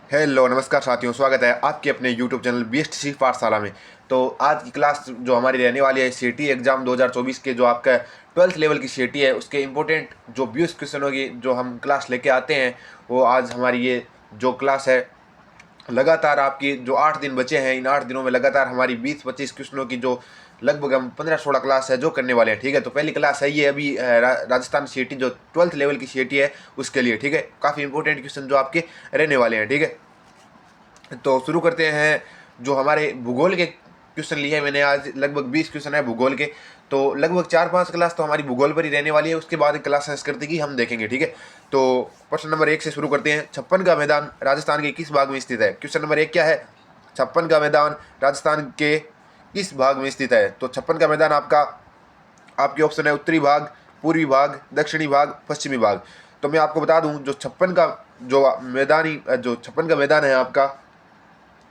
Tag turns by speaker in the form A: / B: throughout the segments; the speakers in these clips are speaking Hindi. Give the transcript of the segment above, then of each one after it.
A: हेलो नमस्कार साथियों, स्वागत है आपके अपने यूट्यूब चैनल बीएसटीसी पाठशाला में। तो आज की क्लास जो हमारी रहने वाली है सीटी एग्जाम 2024 के जो आपका 12th लेवल की सीटी है उसके इम्पोर्टेंट जो 20 क्वेश्चनों की जो हम क्लास लेके आते हैं वो आज हमारी ये जो क्लास है लगातार आपकी जो 8 दिन बचे हैं, इन 8 दिनों में लगातार हमारी 20-25 क्वेश्चनों की जो लगभग हम 15-16 क्लास है जो करने वाले हैं। ठीक है, तो पहली क्लास है ये अभी राजस्थान सीटी जो 12th लेवल की सीटी है उसके लिए। ठीक है, काफ़ी इंपॉर्टेंट क्वेश्चन जो आपके रहने वाले हैं। ठीक है, तो शुरू करते हैं। जो हमारे भूगोल के क्वेश्चन लिए हैं मैंने, आज लगभग 20 क्वेश्चन है भूगोल के। तो लगभग 4-5 क्लास तो हमारी भूगोल पर ही रहने वाली है, उसके बाद क्लास संस्कृति की हम देखेंगे। ठीक है, तो प्रश्न नंबर 1 से शुरू करते हैं। छप्पन का मैदान राजस्थान के किस भाग में स्थित है? क्वेश्चन नंबर 1 क्या है? छप्पन का मैदान राजस्थान के किस भाग में स्थित है? तो छप्पन का मैदान आपका आपके ऑप्शन है उत्तरी भाग, पूर्वी भाग, दक्षिणी भाग, पश्चिमी भाग। तो मैं आपको बता दूं जो छप्पन का मैदान है आपका,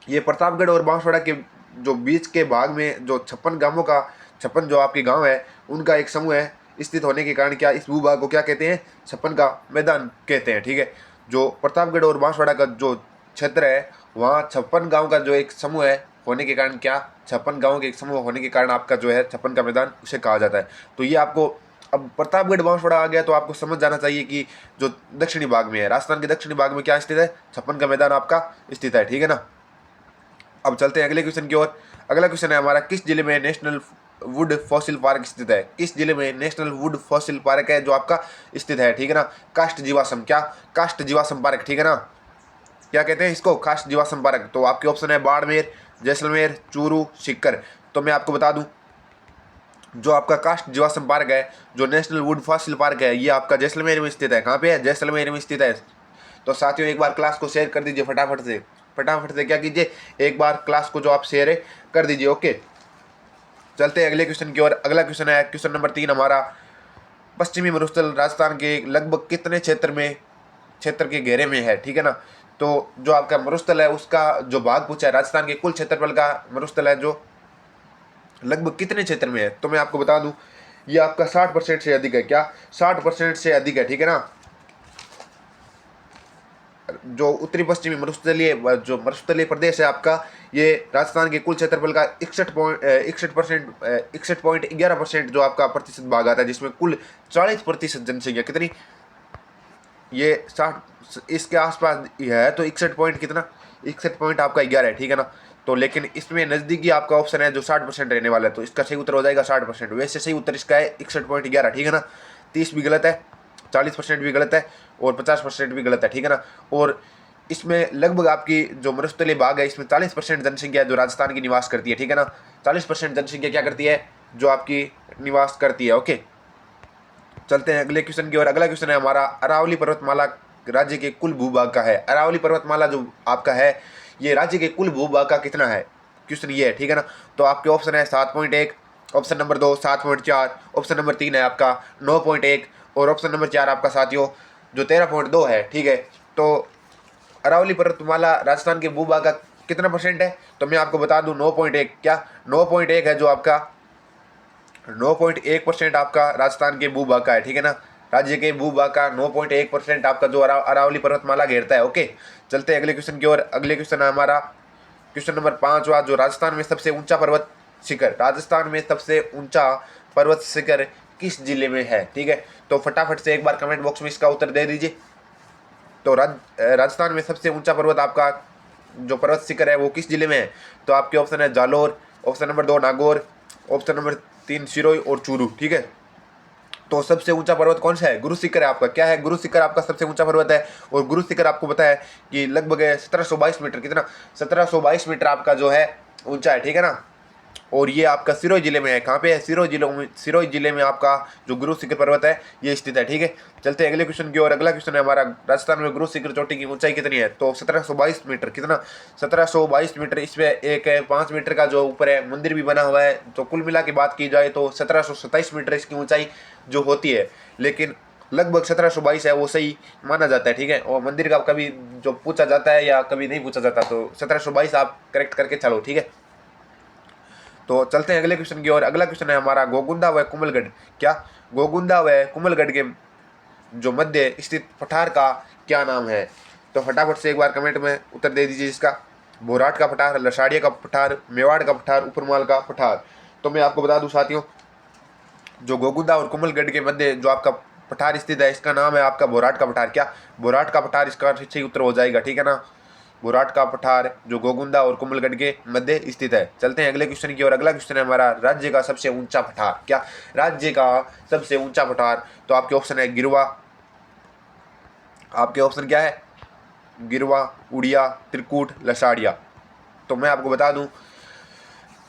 A: ये प्रतापगढ़ और बांसवाड़ा के जो बीच के भाग में जो 56 गांवों का 56 जो आपके गांव है उनका एक समूह है स्थित होने के कारण क्या इस भूभाग को क्या कहते हैं? छप्पन का मैदान कहते हैं। ठीक है, जो प्रतापगढ़ और बांसवाड़ा का जो क्षेत्र है वहाँ 56 गांव का जो एक समूह है होने के कारण क्या 56 गांवों के एक समूह होने के कारण आपका जो है 56 का मैदान उसे कहा जाता है। तो ये आपको अब प्रतापगढ़ बांसवाड़ा आ गया तो आपको समझ जाना चाहिए कि जो दक्षिणी भाग में है, राजस्थान के दक्षिणी भाग में क्या स्थित है? 56 का मैदान आपका स्थित है। ठीक है ना। अब चलते हैं अगले क्वेश्चन की ओर। अगला क्वेश्चन है हमारा, किस जिले में नेशनल वुड फॉसिल पार्क स्थित है? किस जिले में नेशनल वुड फॉसिल पार्क है जो आपका स्थित है? ठीक है ना, काष्ठ जीवाश्म, क्या काष्ठ जीवाश्म पार्क। ठीक है ना, क्या कहते हैं इसको? काष्ठ जीवाश्म पार्क। तो आपके ऑप्शन है बाड़मेर, जैसलमेर, चूरू, सीकर। तो मैं आपको बता दूं जो आपका काष्ठ जीवाश्म पार्क है, जो नेशनल वुड फॉसिल पार्क है, ये आपका जैसलमेर में स्थित है। कहाँ पे है? जैसलमेर में स्थित है। तो साथियों एक बार क्लास को शेयर कर दीजिए फटाफट से क्या कीजिए, एक बार क्लास को जो आप शेयर कर दीजिए। ओके, चलते हैं अगले क्वेश्चन की ओर। अगला क्वेश्चन है क्वेश्चन नंबर 3 हमारा, पश्चिमी मरुस्थल राजस्थान के लगभग कितने क्षेत्र के घेरे में है? ठीक है ना, तो जो आपका मरुस्थल है उसका जो भाग पूछा है, राजस्थान के कुल क्षेत्रफल का मरुस्थल है जो लगभग कितने क्षेत्र में है, तो मैं आपको बता दूं ये आपका 60% से अधिक है। क्या 60% से अधिक है? ठीक है ना, जो उत्तरी पश्चिमी मरुस्थलीय प्रदेश है आपका, ये राजस्थान के कुल क्षेत्रफल का 61.11% जो आपका प्रतिशत भाग आता है, जिसमें कुल 40% जनसंख्या कितनी, ये 60 इसके आसपास है, तो 61 पॉइंट कितना, 61 पॉइंट आपका 11 है। ठीक है ना, तो लेकिन इसमें नज़दीकी आपका ऑप्शन है जो 60% रहने वाला है, तो इसका सही उत्तर हो जाएगा 60%। वैसे सही उत्तर इसका है 61.11। ठीक है ना, 30 भी गलत है, 40% भी गलत है और 50% भी गलत है। ठीक है ना, और इसमें लगभग आपकी जो मरुस्थलीय भाग है इसमें 40% जनसंख्या जो राजस्थान की निवास करती है। ठीक है ना, 40% जनसंख्या क्या करती है? जो आपकी निवास करती है। ओके, चलते हैं अगले क्वेश्चन की ओर। अगला क्वेश्चन है हमारा, अरावली पर्वतमाला राज्य के कुल भूभाग का है। अरावली पर्वतमाला जो आपका है ये राज्य के कुल भूभाग का कितना है? क्वेश्चन ये है। ठीक है ना, तो आपके ऑप्शन है 7.1, ऑप्शन नंबर 2 7.4, ऑप्शन नंबर 3 है आपका 9.1 और ऑप्शन नंबर 4 आपका साथियों जो 13.2 है। ठीक है, तो अरावली पर्वतमाला राजस्थान के भूभाग का कितना परसेंट है? तो मैं आपको बता दूं 9.1। क्या 9.1 है जो आपका 9.1% आपका राजस्थान के भूभाग का है। ठीक है ना, राज्य के भूभाग का 9.1% आपका जो अरावली पर्वतमाला घेरता है। ओके, चलते हैं अगले क्वेश्चन की ओर। अगले क्वेश्चन है हमारा क्वेश्चन नंबर 5वां, जो राजस्थान में सबसे ऊंचा पर्वत शिखर, राजस्थान में सबसे ऊंचा पर्वत शिखर किस जिले में है? ठीक है, तो फटाफट से एक बार कमेंट बॉक्स में इसका उत्तर दे दीजिए। तो राजस्थान में सबसे ऊंचा पर्वत आपका जो पर्वत शिखर है वो किस जिले में है? तो आपके ऑप्शन है Jalore, option number 2 Nagaur, option number 3 Sirohi और चूरू। ठीक है, तो सबसे ऊंचा पर्वत कौन सा है? गुरु शिखर है आपका। क्या है? गुरु शिखर आपका सबसे ऊंचा पर्वत है। और गुरु शिखर आपको पता है कि लगभग 1722 मीटर, कितना 1722 मीटर आपका जो है ऊंचा है। ठीक है ना, और ये आपका सिरोही जिले में है। कहाँ पे है? सिरोही जिले में आपका जो गुरु शिखर पर्वत है ये स्थित है। ठीक है, चलते हैं अगले क्वेश्चन की ओर। अगला क्वेश्चन है हमारा, राजस्थान में गुरु शिखर चोटी की ऊंचाई कितनी है? तो 1722 मीटर, कितना 1722 मीटर। इसमें एक 5 मीटर का जो ऊपर है मंदिर भी बना हुआ है, तो कुल मिला के बात की जाए तो 1727 मीटर इसकी ऊंचाई जो होती है, लेकिन लगभग 1722 है वो सही माना जाता है। ठीक है, और मंदिर का कभी जो पूछा जाता है या कभी नहीं पूछा जाता, तो 1722 आप करेक्ट करके चलो। ठीक है, तो चलते हैं अगले क्वेश्चन की ओर। अगला क्वेश्चन है हमारा, गोगुंदा व कुमलगढ़, क्या गोगुंदा व कुमलगढ़ के जो मध्य स्थित पठार का क्या नाम है? तो फटाफट से एक बार कमेंट में उत्तर दे दीजिए इसका। बोराट का पठार, लसाड़िया का पठार, मेवाड़ का पठार, ऊपरमाल का पठार। तो मैं आपको बता दूं साथियों, जो गोगुंदा और कुमलगढ़ के मध्य जो आपका पठार स्थित है, इसका नाम है आपका बोराट का पठार। क्या बोराट का पठार इसका सही उत्तर हो जाएगा, ठीक है ना। बोराट का पठार जो गोगुंदा और कुमलगढ़ के मध्य स्थित है। चलते हैं अगले क्वेश्चन की ओर। अगला क्वेश्चन है हमारा, राज्य का सबसे ऊंचा पठार। क्या राज्य का सबसे ऊंचा पठार? तो आपके ऑप्शन है गिरवा, आपके ऑप्शन क्या है, गिरवा, उड़िया, त्रिकूट, लसाड़िया। तो मैं आपको बता दूं,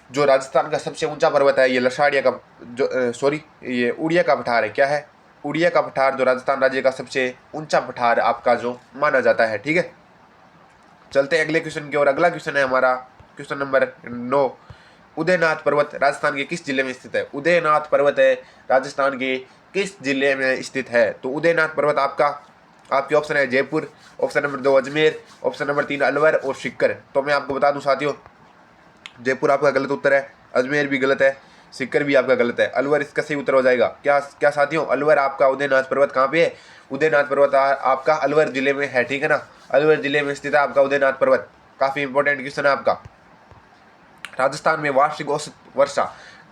A: जो राजस्थान का सबसे ऊंचा पर्वत है ये लसाड़िया का, जो ये उड़िया का पठार है। क्या है? उड़िया का पठार जो राजस्थान राज्य का सबसे ऊंचा पठार आपका जो माना जाता है, ठीक है। चलते हैं अगले क्वेश्चन की ओर। अगला क्वेश्चन है हमारा क्वेश्चन नंबर 9। उदयनाथ पर्वत राजस्थान के किस जिले में स्थित है? उदयनाथ पर्वत है राजस्थान के किस जिले में स्थित है? तो उदयनाथ पर्वत आपका, आपके ऑप्शन है Jaipur, option number 2 Ajmer, option number 3 Alwar और सीकर। तो मैं आपको बता दूं साथियों, जयपुर आपका गलत उत्तर है, अजमेर भी गलत है, सीकर भी आपका गलत है, अलवर इसका सही उत्तर हो जाएगा। क्या क्या साथियों, अलवर आपका उदयनाथ पर्वत कहाँ पे है? उदयनाथ पर्वत आपका अलवर जिले में है, ठीक है ना। अलवर जिले में स्थित है आपका उदयनाथ पर्वत। काफी इंपॉर्टेंट क्वेश्चन है आपका। राजस्थान में वार्षिक औसत वर्षा,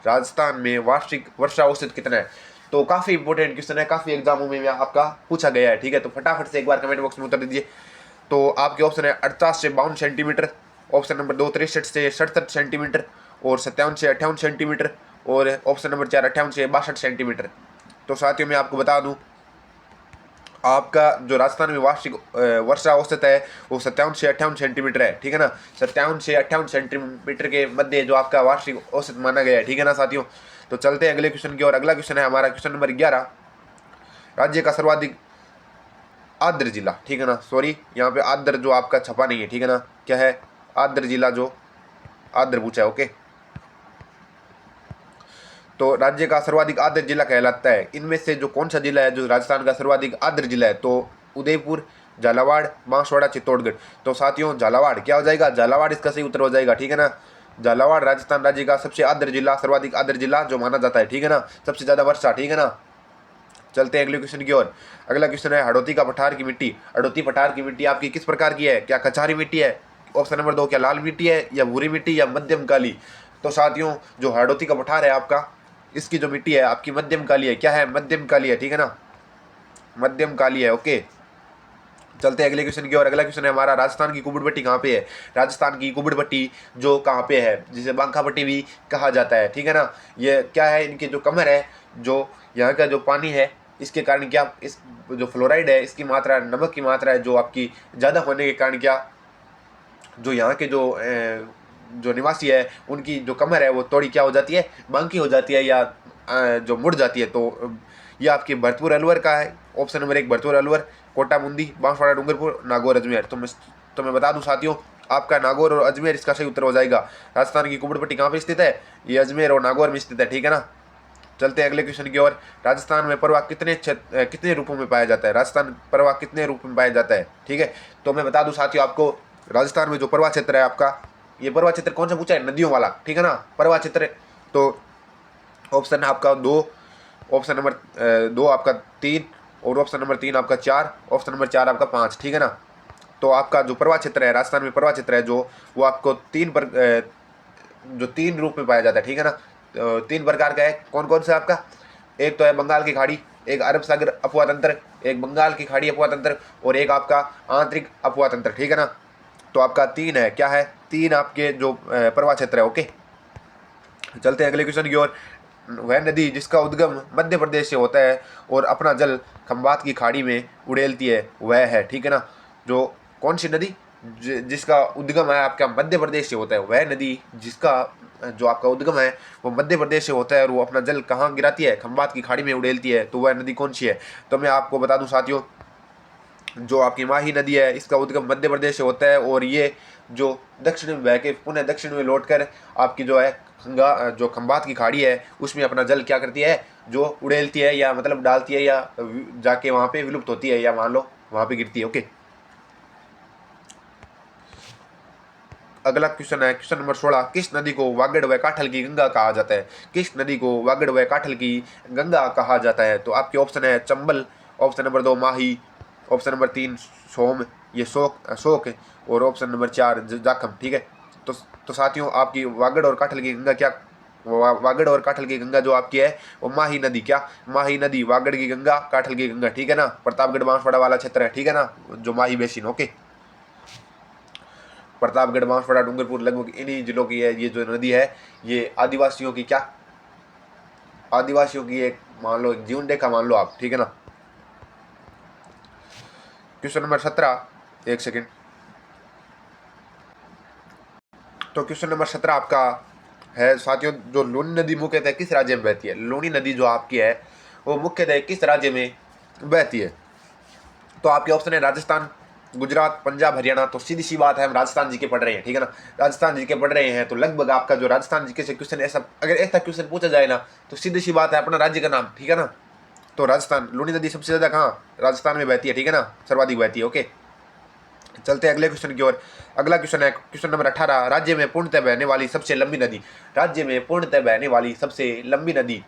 A: राजस्थान में वार्षिक वर्षा औसत कितना है? तो काफी इंपॉर्टेंट क्वेश्चन है, काफी एग्जामों में आपका पूछा गया है, ठीक है। तो फटाफट से एक बार कमेंट बॉक्स में उत्तर दीजिए। तो आपके ऑप्शन है 48 से 52 सेंटीमीटर, ऑप्शन नंबर 2 63 से 67 सेंटीमीटर, और 57 से 58 सेंटीमीटर, और ऑप्शन नंबर 4 58 से 62 सेंटीमीटर। तो साथियों मैं आपको बता दूं, आपका जो राजस्थान में वार्षिक वर्षा औसत है वो 57 से 58 सेंटीमीटर है, ठीक है ना। 57 से 58 सेंटीमीटर के मध्य जो आपका वार्षिक औसत माना गया है, ठीक है ना साथियों। तो चलते हैं अगले क्वेश्चन की ओर। अगला क्वेश्चन है हमारा क्वेश्चन नंबर 11। राज्य का सर्वाधिक आर्द्र जिला, ठीक है ना, सॉरी यहाँ पे आर्द्र जो आपका छपा नहीं है, ठीक है ना। क्या है? आर्द्र जिला, जो आर्द्र पूछा है, ओके। तो राज्य का सर्वाधिक आर्द्र जिला कहलाता है, इनमें से जो कौन सा जिला है जो राजस्थान का सर्वाधिक आर्द्र जिला है? तो उदयपुर, झालावाड़, बांसवाड़ा, चित्तौड़गढ़। तो साथियों झालावाड़ क्या हो जाएगा? झालावाड़ इसका सही उत्तर हो जाएगा, ठीक है ना। झालावाड़ राजस्थान राज्य का सबसे आर्द्र जिला, सर्वाधिक आर्द्र जिला जो माना जाता है, ठीक है ना। सबसे ज्यादा वर्षा, ठीक है ना। चलते हैं अगले क्वेश्चन की ओर। अगला क्वेश्चन है हड़ौती का पठार की मिट्टी। हड़ौती पठार की मिट्टी आपकी किस प्रकार की है? क्या कछारी मिट्टी है? ऑप्शन नंबर 2 क्या लाल मिट्टी है, या भूरी मिट्टी, या मध्यम काली? तो साथियों जो हड़ौती का पठार है आपका, इसकी जो मिट्टी है आपकी मध्यम काली है। क्या है? मध्यम काली है, ठीक है ना, मध्यम काली है, ओके। चलते हैं अगले क्वेश्चन की ओर। अगला क्वेश्चन है हमारा, राजस्थान की कुबड़ पट्टी कहाँ पे है? राजस्थान की कुबड़ पट्टी जो कहाँ पे है, जिसे बांका पट्टी भी कहा जाता है, ठीक है ना। ये क्या है? इनकी जो कमर है, जो यहाँ का जो पानी है, इसके कारण क्या, इस जो फ्लोराइड है इसकी मात्रा, नमक की मात्रा है जो आपकी ज़्यादा होने के कारण क्या, जो यहाँ के जो निवासी है उनकी जो कमर है वो थोड़ी क्या हो जाती है, बांकी हो जाती है, या जो मुड़ जाती है। तो ये आपकी भरतपुर अलवर का है, ऑप्शन नंबर 1 भरतपुर अलवर, कोटा बूंदी, बांसवाड़ा डूंगरपुर, नागौर अजमेर। तो मैं बता दूं साथियों, आपका नागौर और अजमेर इसका सही उत्तर हो जाएगा। राजस्थान की कुबड़ पट्टी कहाँ पे स्थित है? ये अजमेर और नागौर में स्थित है, ठीक है ना। चलते हैं अगले क्वेश्चन की ओर। राजस्थान में परवा कितने रूपों में पाया जाता है? राजस्थान परवा कितने रूप में पाया जाता है, ठीक है। तो मैं बता दूं साथियों आपको, राजस्थान में जो परवा क्षेत्र है आपका, ये परवा क्षेत्र कौन सा पूछा है? नदियों वाला, ठीक है ना, परवा क्षेत्र। तो ऑप्शन है आपका 2, ऑप्शन नंबर 2 आपका 3, और ऑप्शन नंबर 3 आपका 4, ऑप्शन नंबर 4 आपका 5, ठीक है ना। तो आपका जो परवा क्षेत्र है, राजस्थान में परवा क्षेत्र है जो, वो आपको जो 3 रूप में पाया जाता है, ठीक है ना। 3 प्रकार का है। कौन कौन सा आपका? एक तो है बंगाल की खाड़ी, एक अरब सागर अपवा तंत्र, एक बंगाल की खाड़ी अपवा तंत्र, और एक आपका आंतरिक अपवा तंत्र, ठीक है ना। तो आपका 3 है, क्या है? 3 आपके जो परवा क्षेत्र है, ओके। चलते हैं अगले क्वेश्चन की ओर। वह नदी जिसका उद्गम मध्य प्रदेश से होता है और अपना जल खंबात की खाड़ी में उड़ेलती है, वह है, ठीक है ना। जो कौन सी नदी जिसका उद्गम है आपका मध्य प्रदेश से होता है, वह नदी जिसका जो आपका उद्गम है वो मध्य प्रदेश से होता है और वो अपना जल कहाँ गिराती है? खंबात की खाड़ी में उड़ेलती है, तो वह नदी कौन सी है? तो मैं आपको बता दूं साथियों, जो आपकी माही नदी है इसका उद्गम मध्य प्रदेश से होता है, और ये जो दक्षिण में बह के पुनः दक्षिण में लौटकर आपकी जो है जो खंबात की खाड़ी है उसमें अपना जल क्या करती है? जो उड़ेलती है, या मतलब डालती है, या जाके वहां पे विलुप्त होती है, या मान लो वहां पे गिरती है, ओके। अगला क्वेश्चन है क्वेश्चन नंबर 16। किस नदी को वागड़ व काठल की गंगा कहा जाता है? किस नदी को वागड़ व काठल की गंगा कहा जाता है? तो आपके ऑप्शन है चंबल, ऑप्शन नंबर 2 माही, ऑप्शन नंबर 3 सोम, ये शोक है। और ऑप्शन नंबर 4 जाखम, ठीक है। तो साथियों आपकी वागड़ और काठल की गंगा क्या, वागड़ और काठल की गंगा जो आपकी है वो माही नदी, क्या माही नदी, वागड़ की गंगा, काठल की गंगा, ठीक है ना। प्रतापगढ़ बांसवाड़ा वाला क्षेत्र है, ठीक है ना, जो माही बेसिन, ओके। प्रतापगढ़ बांसवाड़ा डूंगरपुर लगभग इन्हीं जिलों की है ये जो नदी है। ये आदिवासियों की क्या, आदिवासियों की एक मान लो जीवन रेखा मान लो आप, ठीक है ना। क्वेश्चन नंबर 17, एक सेकेंड। तो क्वेश्चन नंबर 17 आपका है साथियों, जो लूनी नदी मुख्यतः किस राज्य में बहती है। लूनी नदी जो आपकी है वो मुख्यतः किस राज्य में बहती है। तो आपके ऑप्शन है राजस्थान, गुजरात, पंजाब, हरियाणा। तो सीधी सी बात है हम राजस्थान जी के पढ़ रहे हैं, ठीक है ना। राजस्थान जी के पढ़ रहे हैं तो लगभग आपका जो राजस्थान जी के से क्वेश्चन ऐसा, अगर ऐसा क्वेश्चन पूछा जाए ना तो सीधी सी बात है अपना राज्य का नाम, ठीक है ना। तो राजस्थान, लूनी नदी सबसे ज्यादा कहाँ, राजस्थान में बहती है, ठीक है ना, सर्वाधिक बहती है, ओके। चलते हैं अगले क्वेश्चन की ओर। अगला क्वेश्चन है क्वेश्चन नंबर 18, राज्य में पूर्णतः बहने वाली सबसे लंबी नदी। राज्य में पूर्णतः बहने वाली सबसे लंबी नदी।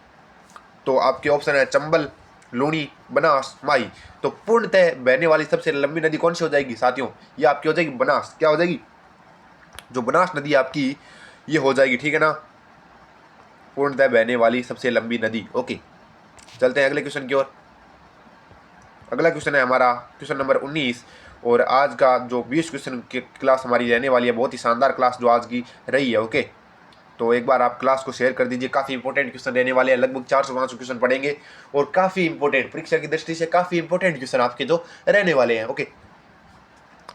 A: तो आपके ऑप्शन है चंबल, लूनी, बनास, माही। तो पूर्णतः बहने वाली सबसे लंबी नदी कौन सी हो जाएगी साथियों, ये आपकी हो जाएगी बनास, क्या हो जाएगी, जो बनास नदी आपकी ये हो जाएगी, ठीक है ना, पूर्णतः बहने वाली सबसे लंबी नदी, ओके। चलते हैं अगले क्वेश्चन की ओर। अगला क्वेश्चन है हमारा क्वेश्चन नंबर 19। और आज का जो 20 क्वेश्चन की क्लास हमारी रहने वाली है, बहुत ही शानदार क्लास जो आज की रही है, ओके। तो एक बार आप क्लास को शेयर कर दीजिए, काफ़ी इंपॉर्टेंट क्वेश्चन रहने वाले हैं, लगभग 400-500 क्वेश्चन पढ़ेंगे और काफ़ी इंपॉर्टेंट, परीक्षा की दृष्टि से काफ़ी इंपॉर्टेंट क्वेश्चन आपके जो रहने वाले हैं, ओके।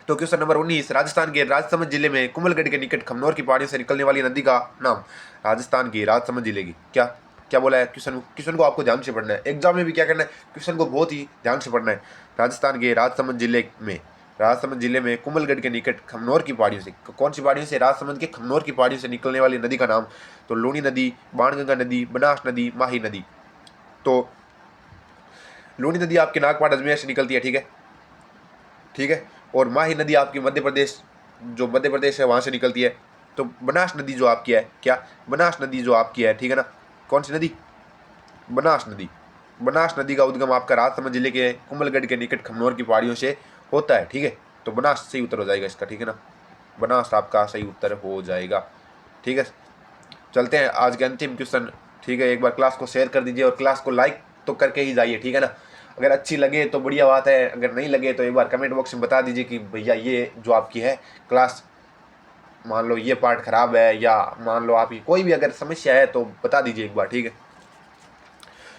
A: तो क्वेश्चन नंबर 19, राजस्थान के राजसमंद जिले में कुमलगढ़ के निकट खमनोर की पहाड़ियों से निकलने वाली नदी का नाम। राजस्थान की राजसमंद जिले की क्या, क्या बोला है क्वेश्चन, क्वेश्चन को आपको ध्यान से पढ़ना है, एग्जाम में भी क्या करना है, क्वेश्चन को बहुत ही ध्यान से पढ़ना है। राजस्थान के राजसमंद जिले में, राजसमंद जिले में कुमलगढ़ के निकट खमनोर की पहाड़ियों से, कौन सी पहाड़ियों से, राजसमंद के खमनोर की पहाड़ियों से निकलने वाली नदी का नाम। तो लूनी नदी, बाणगंगा नदी, बनास नदी, माही नदी। तो लूनी नदी आपके नागपाड़ अजमेर से निकलती है, ठीक है, ठीक है। और माही नदी आपकी मध्य प्रदेश, जो मध्य प्रदेश है वहाँ से निकलती है। तो बनास नदी जो आपकी है, क्या बनास नदी जो आपकी है, ठीक है ना, कौन सी नदी, बनास नदी। बनास नदी का उद्गम आपका राजसमंद जिले के कुंभलगढ़ के निकट खमनोर की पहाड़ियों से होता है, ठीक है। तो बनास सही उत्तर हो जाएगा इसका, ठीक है ना, बनास आपका सही उत्तर हो जाएगा, ठीक है। चलते हैं आज के अंतिम क्वेश्चन, ठीक है। एक बार क्लास को शेयर कर दीजिए और क्लास को लाइक तो करके ही जाइए, ठीक है ना। अगर अच्छी लगे तो बढ़िया बात है, अगर नहीं लगे तो एक बार कमेंट बॉक्स में बता दीजिए कि भैया ये जो आपकी है क्लास, मान लो ये पार्ट खराब है, या मान लो आपकी कोई भी अगर समस्या है तो बता दीजिए एक बार, ठीक है।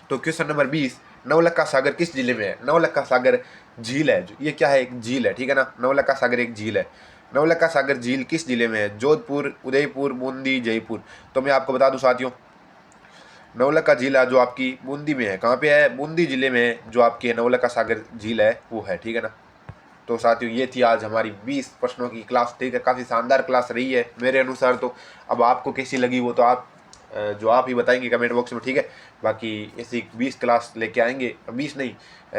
A: तो क्वेश्चन नंबर 20, नवलखा सागर किस जिले में है। नवलखा सागर झील है, ये क्या है, एक झील है, ठीक है ना, नवलखा सागर एक झील है। नवलखा सागर झील किस जिले में है, जोधपुर, उदयपुर, बूंदी, जयपुर। तो मैं आपको बता दूं साथियों, नवलखा झील है जो आपकी बूंदी में है, कहाँ पे है, बूंदी जिले में जो आपकी नवलखा सागर झील है वो है, ठीक है ना। तो साथियों ये थी आज हमारी 20 प्रश्नों की क्लास, ठीक है, काफ़ी शानदार क्लास रही है मेरे अनुसार। तो अब आपको कैसी लगी वो तो आप जो आप ही बताएंगे कमेंट बॉक्स में, ठीक है। बाकी ऐसी 20 क्लास लेके आएंगे, 20 नहीं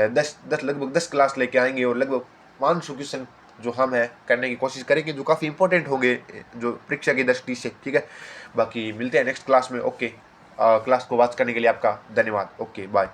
A: 10 लगभग 10 क्लास लेके आएंगे और लगभग 500 क्वेश्चन जो हम है करने की कोशिश करेंगे, जो काफ़ी इंपॉर्टेंट होंगे जो परीक्षा की दृष्टि से, ठीक है। बाकी मिलते हैं नेक्स्ट क्लास में, ओके। क्लास को वॉच करने के लिए आपका धन्यवाद, ओके बाय।